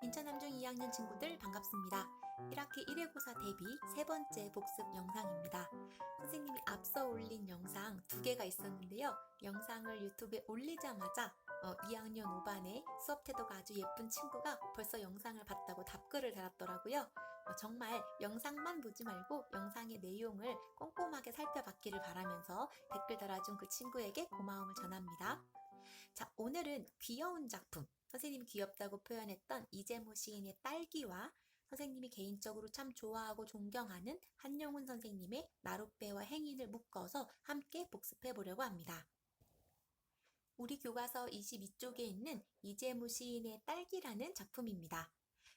인천 남중 2학년 친구들 반갑습니다. 1학기 1회고사 대비 세 번째 복습 영상입니다. 선생님이 앞서 올린 영상 두 개가 있었는데요. 영상을 유튜브에 올리자마자 2학년 5반의 수업 태도가 아주 예쁜 친구가 벌써 영상을 봤다고 답글을 달았더라고요. 정말 영상만 보지 말고 영상의 내용을 꼼꼼하게 살펴봤기를 바라면서 댓글 달아준 그 친구에게 고마움을 전합니다. 자, 오늘은 귀여운 작품, 선생님이 귀엽다고 표현했던 이재모 시인의 딸기와 선생님이 개인적으로 참 좋아하고 존경하는 한용운 선생님의 나룻배와 행인을 묶어서 함께 복습해 보려고 합니다. 우리 교과서 22쪽에 있는 이재모 시인의 딸기라는 작품입니다.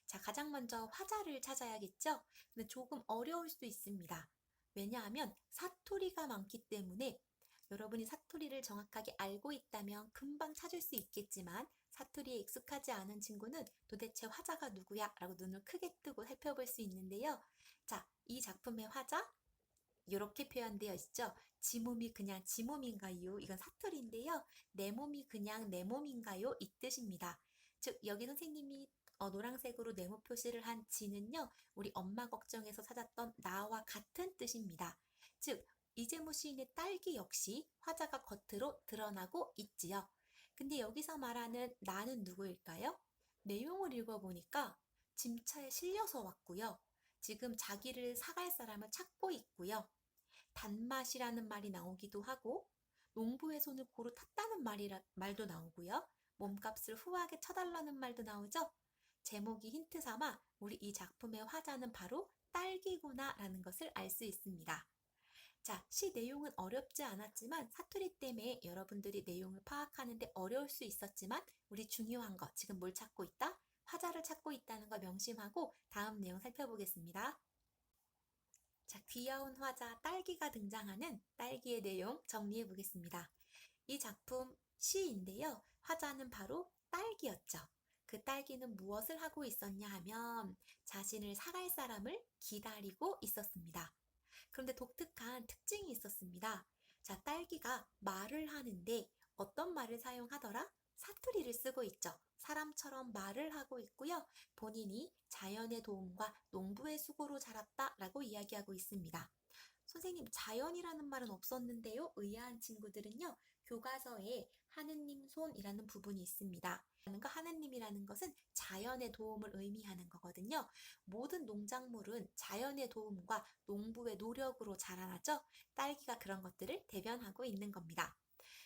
자, 가장 먼저 화자를 찾아야겠죠? 근데 조금 어려울 수 있습니다. 왜냐하면 사투리가 많기 때문에 여러분이 사투리를 정확하게 알고 있다면 금방 찾을 수 있겠지만 사투리에 익숙하지 않은 친구는 도대체 화자가 누구야? 라고 눈을 크게 뜨고 살펴볼 수 있는데요. 자, 이 작품의 화자 이렇게 표현되어 있죠. 지 몸이 그냥 지 몸인가요? 이건 사투리인데요. 내 몸이 그냥 내 몸인가요? 이 뜻입니다. 즉 여기 선생님이 노란색으로 네모 표시를 한 지는요. 우리 엄마 걱정해서 찾았던 나와 같은 뜻입니다. 즉 이재모 시인의 딸기 역시 화자가 겉으로 드러나고 있지요. 근데 여기서 말하는 나는 누구일까요? 내용을 읽어보니까 짐차에 실려서 왔고요. 지금 자기를 사갈 사람을 찾고 있고요. 단맛이라는 말이 나오기도 하고 농부의 손을 고루 탔다는 말도 나오고요. 몸값을 후하게 쳐달라는 말도 나오죠. 제목이 힌트 삼아 우리 이 작품의 화자는 바로 딸기구나 라는 것을 알 수 있습니다. 자, 시 내용은 어렵지 않았지만 사투리 때문에 여러분들이 내용을 파악하는데 어려울 수 있었지만 우리 중요한 거 지금 뭘 찾고 있다? 화자를 찾고 있다는 거 명심하고 다음 내용 살펴보겠습니다. 자, 귀여운 화자 딸기가 등장하는 딸기의 내용 정리해 보겠습니다. 이 작품 시인데요. 화자는 바로 딸기였죠. 그 딸기는 무엇을 하고 있었냐 하면 자신을 사갈 사람을 기다리고 있었습니다. 그런데 독특한 특징이 있었습니다. 자, 딸기가 말을 하는데 어떤 말을 사용하더라? 사투리를 쓰고 있죠. 사람처럼 말을 하고 있고요. 본인이 자연의 도움과 농부의 수고로 자랐다라고 이야기하고 있습니다. 선생님, 자연이라는 말은 없었는데요. 의아한 친구들은요. 교과서에 하느님 손이라는 부분이 있습니다. 하느님이라는 것은 자연의 도움을 의미하는 거거든요. 모든 농작물은 자연의 도움과 농부의 노력으로 자라나죠. 딸기가 그런 것들을 대변하고 있는 겁니다.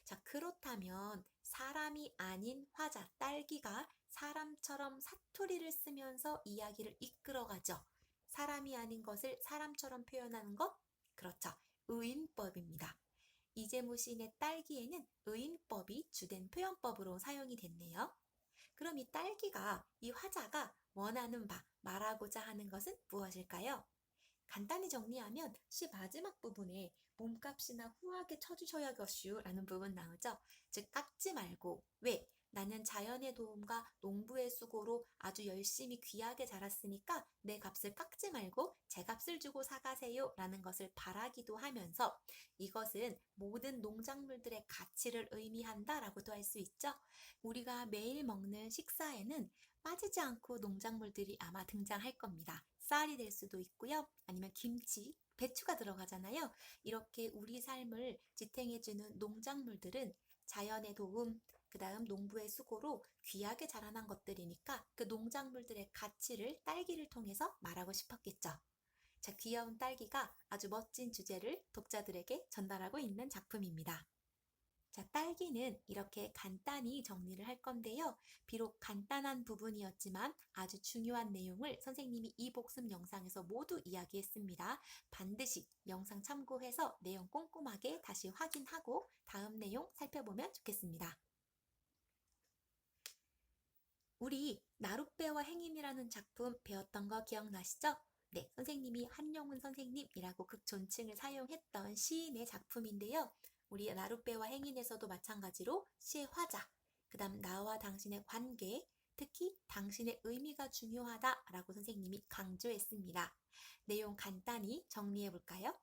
자, 그렇다면 사람이 아닌 화자 딸기가 사람처럼 사투리를 쓰면서 이야기를 이끌어가죠. 사람이 아닌 것을 사람처럼 표현하는 것? 그렇죠. 의인법입니다. 이재모 시인의 딸기에는 의인법이 주된 표현법으로 사용이 됐네요. 그럼 이 딸기가, 이 화자가 원하는 바, 말하고자 하는 것은 무엇일까요? 간단히 정리하면 시 마지막 부분에 몸값이나 후하게 쳐주셔야겠슈 라는 부분 나오죠. 즉 깎지 말고. 왜? 나는 자연의 도움과 농부의 수고로 아주 열심히 귀하게 자랐으니까 내 값을 깎지 말고 제 값을 주고 사가세요 라는 것을 바라기도 하면서 이것은 모든 농작물들의 가치를 의미한다 라고도 할 수 있죠. 우리가 매일 먹는 식사에는 빠지지 않고 농작물들이 아마 등장할 겁니다. 쌀이 될 수도 있고요. 아니면 김치, 배추가 들어가잖아요. 이렇게 우리 삶을 지탱해주는 농작물들은 자연의 도움, 그 다음 농부의 수고로 귀하게 자라난 것들이니까 그 농작물들의 가치를 딸기를 통해서 말하고 싶었겠죠. 자, 귀여운 딸기가 아주 멋진 주제를 독자들에게 전달하고 있는 작품입니다. 자, 딸기는 이렇게 간단히 정리를 할 건데요. 비록 간단한 부분이었지만 아주 중요한 내용을 선생님이 이 복습 영상에서 모두 이야기했습니다. 반드시 영상 참고해서 내용 꼼꼼하게 다시 확인하고 다음 내용 살펴보면 좋겠습니다. 우리 나룻배와 행인이라는 작품 배웠던 거 기억나시죠? 네, 선생님이 한용운 선생님이라고 극존칭을 사용했던 시인의 작품인데요. 우리 나룻배와 행인에서도 마찬가지로 시의 화자, 그 다음 나와 당신의 관계, 특히 당신의 의미가 중요하다라고 선생님이 강조했습니다. 내용 간단히 정리해 볼까요?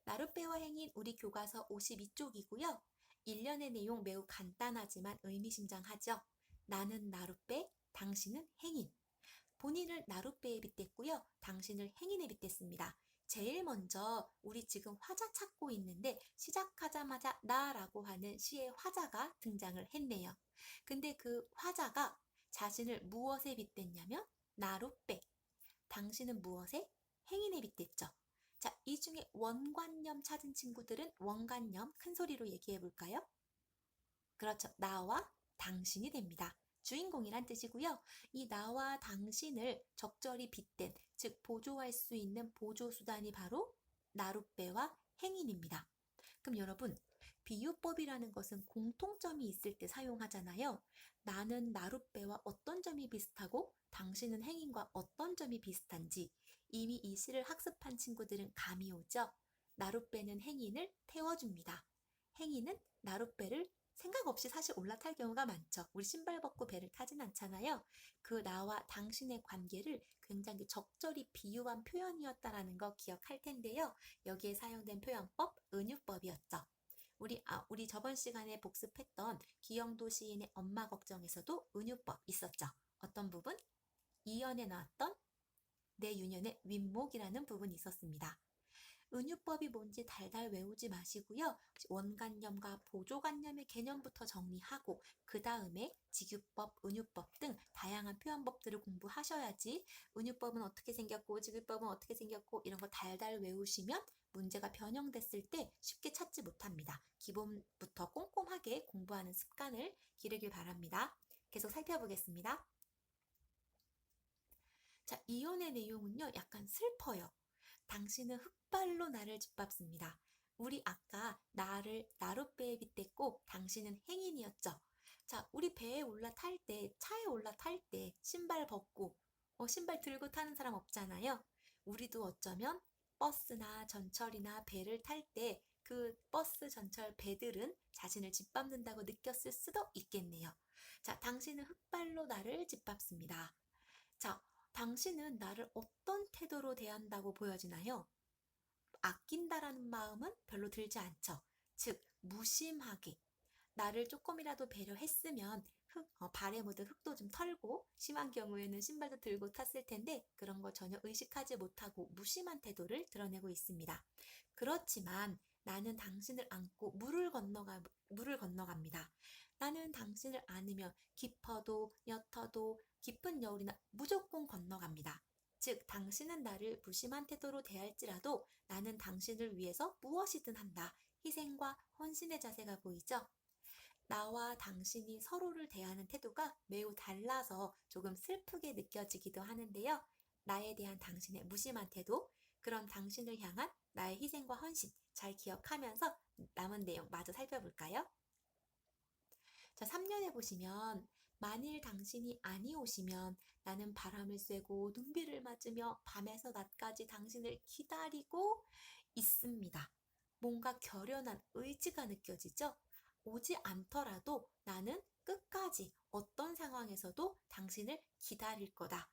나룻배와 행인 우리 교과서 52쪽이고요. 1년의 내용 매우 간단하지만 의미심장하죠. 나는 나룻배, 당신은 행인. 본인을 나룻배에 빗댔고요. 당신을 행인에 빗댔습니다. 제일 먼저 우리 지금 화자 찾고 있는데 시작하자마자 나라고 하는 시의 화자가 등장을 했네요. 근데 그 화자가 자신을 무엇에 빗댔냐면 나룻배. 당신은 무엇에? 행인에 빗댔죠. 자, 이 중에 원관념 찾은 친구들은 원관념 큰 소리로 얘기해 볼까요? 그렇죠. 나와 당신이 됩니다. 주인공이란 뜻이고요. 이 나와 당신을 적절히 빗댄, 즉 보조할 수 있는 보조수단이 바로 나룻배와 행인입니다. 그럼 여러분, 비유법이라는 것은 공통점이 있을 때 사용하잖아요. 나는 나룻배와 어떤 점이 비슷하고 당신은 행인과 어떤 점이 비슷한지 이미 이 시를 학습한 친구들은 감이 오죠. 나룻배는 행인을 태워줍니다. 행인은 나룻배를 생각 없이 사실 올라탈 경우가 많죠. 우리 신발 벗고 배를 타진 않잖아요. 그 나와 당신의 관계를 굉장히 적절히 비유한 표현이었다라는 거 기억할 텐데요. 여기에 사용된 표현법, 은유법이었죠. 우리 저번 시간에 복습했던 기영도 시인의 엄마 걱정에서도 은유법 있었죠. 어떤 부분? 이연에 나왔던 내 유년의 윗목이라는 부분이 있었습니다. 은유법이 뭔지 달달 외우지 마시고요. 원관념과 보조관념의 개념부터 정리하고 그 다음에 직유법, 은유법 등 다양한 표현법들을 공부하셔야지 은유법은 어떻게 생겼고 직유법은 어떻게 생겼고 이런 거 달달 외우시면 문제가 변형됐을 때 쉽게 찾지 못합니다. 기본부터 꼼꼼하게 공부하는 습관을 기르길 바랍니다. 계속 살펴보겠습니다. 자, 이혼의 내용은요, 약간 슬퍼요. 당신은 흙발로 나를 짓밟습니다. 우리 아까 나를 나룻배에 빗댔고 당신은 행인이었죠. 자, 우리 배에 올라탈 때, 차에 올라탈 때 신발 벗고 신발 들고 타는 사람 없잖아요. 우리도 어쩌면 버스나 전철이나 배를 탈 때 그 버스, 전철, 배들은 자신을 짓밟는다고 느꼈을 수도 있겠네요. 자, 당신은 흙발로 나를 짓밟습니다. 자, 당신은 나를 어떤 태도로 대한다고 보여지나요? 아낀다라는 마음은 별로 들지 않죠. 즉, 무심하게. 나를 조금이라도 배려했으면 발에 묻은 흙도 좀 털고 심한 경우에는 신발도 들고 탔을 텐데 그런 거 전혀 의식하지 못하고 무심한 태도를 드러내고 있습니다. 그렇지만 나는 당신을 안고 물을 건너갑니다. 나는 당신을 안으며 깊어도 옅어도 깊은 여울이나 무조건 건너갑니다. 즉, 당신은 나를 무심한 태도로 대할지라도 나는 당신을 위해서 무엇이든 한다. 희생과 헌신의 자세가 보이죠? 나와 당신이 서로를 대하는 태도가 매우 달라서 조금 슬프게 느껴지기도 하는데요. 나에 대한 당신의 무심한 태도, 그런 당신을 향한 나의 희생과 헌신 잘 기억하면서 남은 내용 마저 살펴볼까요? 자, 3년에 보시면 만일 당신이 아니 오시면 나는 바람을 쐬고 눈비를 맞으며 밤에서 낮까지 당신을 기다리고 있습니다. 뭔가 결연한 의지가 느껴지죠? 오지 않더라도 나는 끝까지 어떤 상황에서도 당신을 기다릴 거다.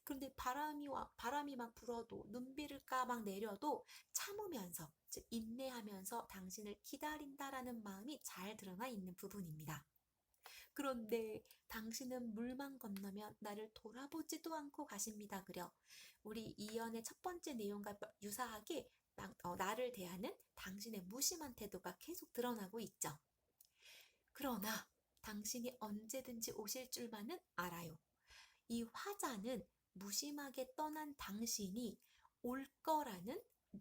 그런데 바람이 막 불어도 눈비를 까막 내려도 참으면서, 즉 인내하면서 당신을 기다린다라는 마음이 잘 드러나 있는 부분입니다. 그런데 당신은 물만 건너면 나를 돌아보지도 않고 가십니다. 그려. 우리 이연의 첫 번째 내용과 유사하게 나를 대하는 당신의 무심한 태도가 계속 드러나고 있죠. 그러나 당신이 언제든지 오실 줄만은 알아요. 이 화자는 무심하게 떠난 당신이 올 거라는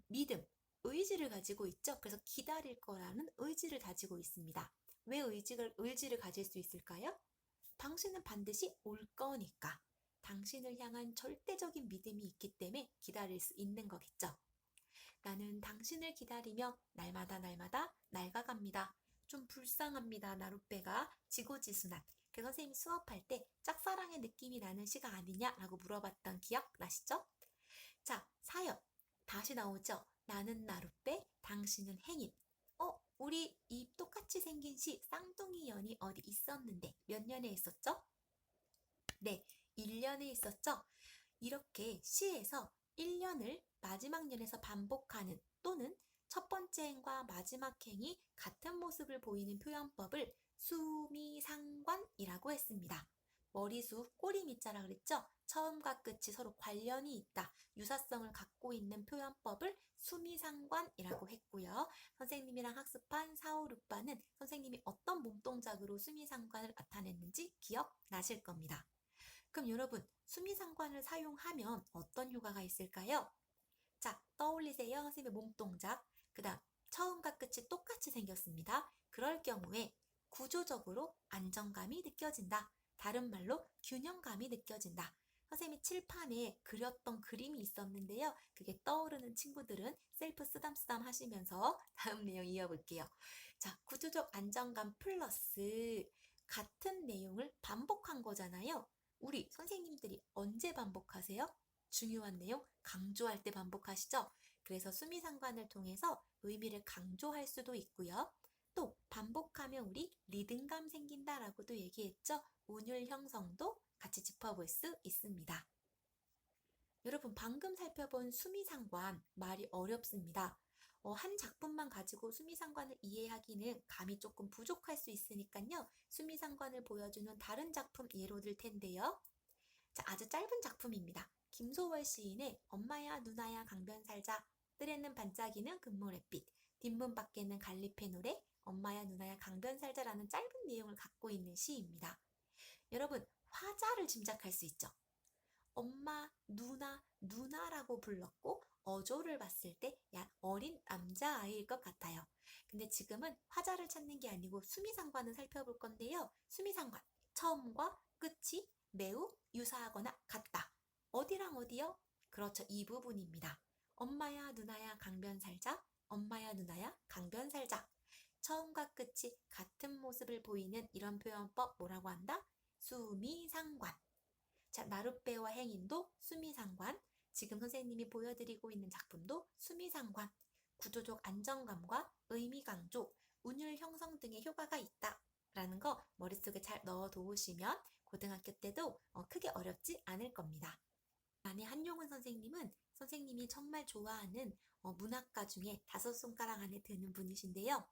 믿음, 의지를 가지고 있죠. 그래서 기다릴 거라는 의지를 가지고 있습니다. 왜 의지를 가질 수 있을까요? 당신은 반드시 올 거니까. 당신을 향한 절대적인 믿음이 있기 때문에 기다릴 수 있는 거겠죠. 나는 당신을 기다리며 날마다 낡아갑니다. 좀 불쌍합니다. 나룻배가 지고지순한. 그 선생님이 수업할 때 짝사랑의 느낌이 나는 시가 아니냐라고 물어봤던 기억 나시죠? 자, 사연 다시 나오죠. 나는 나룻배, 당신은 행인. 우리 이 똑같이 생긴 시 쌍둥이 연이 어디 있었는데 몇 년에 있었죠? 네, 1년에 있었죠? 이렇게 시에서 1년을 마지막 년에서 반복하는 또는 첫 번째 행과 마지막 행이 같은 모습을 보이는 표현법을 수미상관이라고 했습니다. 머리수, 꼬리 밑자라 그랬죠? 처음과 끝이 서로 관련이 있다, 유사성을 갖고 있는 표현법을 수미상관이라고 했고요. 선생님이랑 학습한 4, 5, 6반은 선생님이 어떤 몸동작으로 수미상관을 나타냈는지 기억나실 겁니다. 그럼 여러분, 수미상관을 사용하면 어떤 효과가 있을까요? 자, 떠올리세요. 선생님의 몸동작. 그 다음, 처음과 끝이 똑같이 생겼습니다. 그럴 경우에 구조적으로 안정감이 느껴진다. 다른 말로 균형감이 느껴진다. 선생님이 칠판에 그렸던 그림이 있었는데요. 그게 떠오르는 친구들은 셀프 쓰담쓰담 하시면서 다음 내용 이어볼게요. 자, 구조적 안정감 플러스 같은 내용을 반복한 거잖아요. 우리 선생님들이 언제 반복하세요? 중요한 내용 강조할 때 반복하시죠? 그래서 수미상관을 통해서 의미를 강조할 수도 있고요. 또 반복하면 우리 리듬감 생긴다라고도 얘기했죠? 운율 형성도 같이 짚어볼 수 있습니다. 여러분, 방금 살펴본 수미상관 말이 어렵습니다. 한 작품만 가지고 수미상관을 이해하기는 감이 조금 부족할 수 있으니까요. 수미상관을 보여주는 다른 작품 예로 들 텐데요. 자, 아주 짧은 작품입니다. 김소월 시인의 엄마야 누나야 강변 살자, 뜰에는 반짝이는 금모래빛, 뒷문 밖에는 갈리페 노래, 엄마야 누나야 강변 살자라는 짧은 내용을 갖고 있는 시입니다. 여러분, 화자를 짐작할 수 있죠? 엄마, 누나, 누나라고 불렀고 어조를 봤을 때 어린 남자아이일 것 같아요. 근데 지금은 화자를 찾는 게 아니고 수미상관을 살펴볼 건데요. 수미상관, 처음과 끝이 매우 유사하거나 같다. 어디랑 어디요? 그렇죠, 이 부분입니다. 엄마야 누나야 강변 살자, 엄마야 누나야 강변 살자. 처음과 끝이 같은 모습을 보이는 이런 표현법 뭐라고 한다? 수미상관. 자, 나룻배와 행인도 수미상관, 지금 선생님이 보여드리고 있는 작품도 수미상관, 구조적 안정감과 의미 강조, 운율 형성 등의 효과가 있다라는 거 머릿속에 잘 넣어 두시면 고등학교 때도 크게 어렵지 않을 겁니다. 안에 한용운 선생님은 선생님이 정말 좋아하는 문학가 중에 5손가락 안에 드는 분이신데요.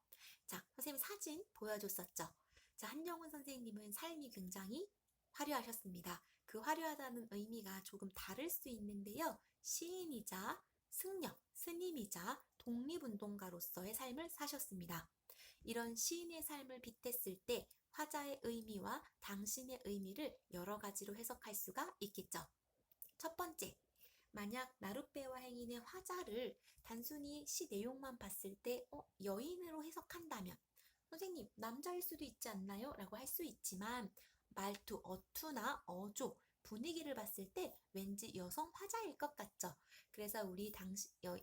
자, 선생님 사진 보여줬었죠. 자, 한용운 선생님은 삶이 굉장히 화려하셨습니다. 그 화려하다는 의미가 조금 다를 수 있는데요. 시인이자 승려, 스님이자 독립운동가로서의 삶을 사셨습니다. 이런 시인의 삶을 빗댔을 때 화자의 의미와 당신의 의미를 여러 가지로 해석할 수가 있겠죠. 첫 번째, 만약 나룻배와 행인의 화자를 단순히 시 내용만 봤을 때 여인으로 해석한다면 선생님, 남자일 수도 있지 않나요? 라고 할 수 있지만 말투, 어투나 어조, 분위기를 봤을 때 왠지 여성 화자일 것 같죠? 그래서 우리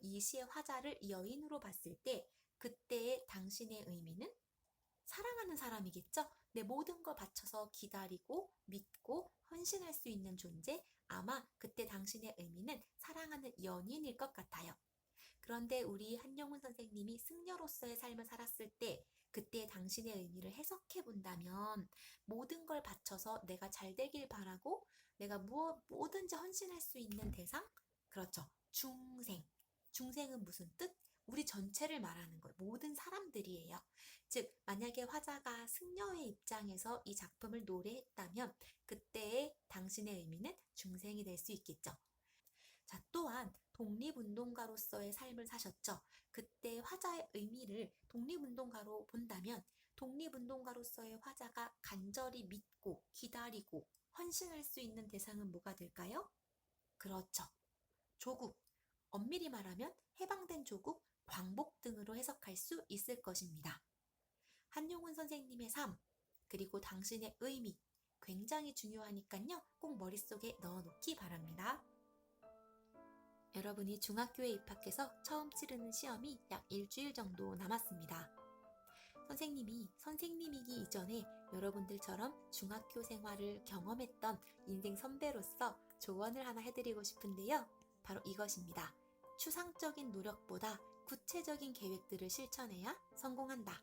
이 시의 화자를 여인으로 봤을 때 그때의 당신의 의미는 사랑하는 사람이겠죠? 내 모든 걸 바쳐서 기다리고 믿고 헌신할 수 있는 존재, 아마 그때 당신의 의미는 사랑하는 연인일 것 같아요. 그런데 우리 한용운 선생님이 승려로서의 삶을 살았을 때 그때 당신의 의미를 해석해 본다면 모든 걸 바쳐서 내가 잘 되길 바라고 내가 뭐든지 헌신할 수 있는 대상? 그렇죠. 중생. 중생은 무슨 뜻? 우리 전체를 말하는 거예요. 모든 사람들이에요. 즉, 만약에 화자가 승려의 입장에서 이 작품을 노래했다면 그때의 당신의 의미는 중생이 될 수 있겠죠. 자, 또한 독립운동가로서의 삶을 사셨죠. 그때 화자의 의미를 독립운동가로 본다면 독립운동가로서의 화자가 간절히 믿고 기다리고 헌신할 수 있는 대상은 뭐가 될까요? 그렇죠. 조국, 엄밀히 말하면 해방된 조국, 광복 등으로 해석할 수 있을 것입니다. 한용운 선생님의 삶, 그리고 당신의 의미, 굉장히 중요하니까요. 꼭 머릿속에 넣어놓기 바랍니다. 여러분이 중학교에 입학해서 처음 치르는 시험이 약 일주일 정도 남았습니다. 선생님이 선생님이기 이전에 여러분들처럼 중학교 생활을 경험했던 인생 선배로서 조언을 하나 해드리고 싶은데요. 바로 이것입니다. 추상적인 노력보다 구체적인 계획들을 실천해야 성공한다.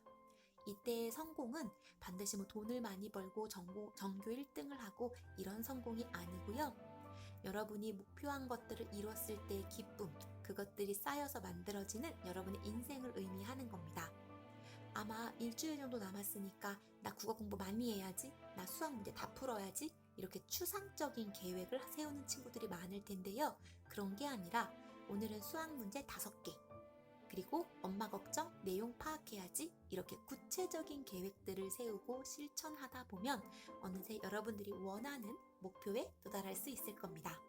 이때의 성공은 반드시 돈을 많이 벌고 전교 1등을 하고 이런 성공이 아니고요. 여러분이 목표한 것들을 이뤘을 때의 기쁨, 그것들이 쌓여서 만들어지는 여러분의 인생을 의미하는 겁니다. 아마 일주일 정도 남았으니까 나 국어 공부 많이 해야지, 나 수학 문제 다 풀어야지, 이렇게 추상적인 계획을 세우는 친구들이 많을 텐데요. 그런 게 아니라 오늘은 수학 문제 5개, 그리고 엄마 걱정, 내용 파악해야지, 이렇게 구체적인 계획들을 세우고 실천하다 보면 어느새 여러분들이 원하는 목표에 도달할 수 있을 겁니다.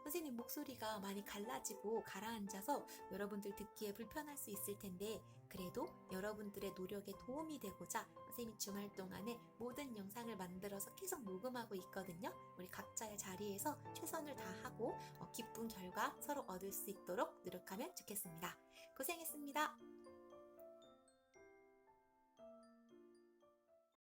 선생님 목소리가 많이 갈라지고 가라앉아서 여러분들 듣기에 불편할 수 있을 텐데, 그래도 여러분들의 노력에 도움이 되고자 선생님이 주말 동안에 모든 영상을 만들어서 계속 녹음하고 있거든요. 우리 각자의 자리에서 최선을 다하고 기쁜 결과 서로 얻을 수 있도록 노력하면 좋겠습니다. 고생했습니다.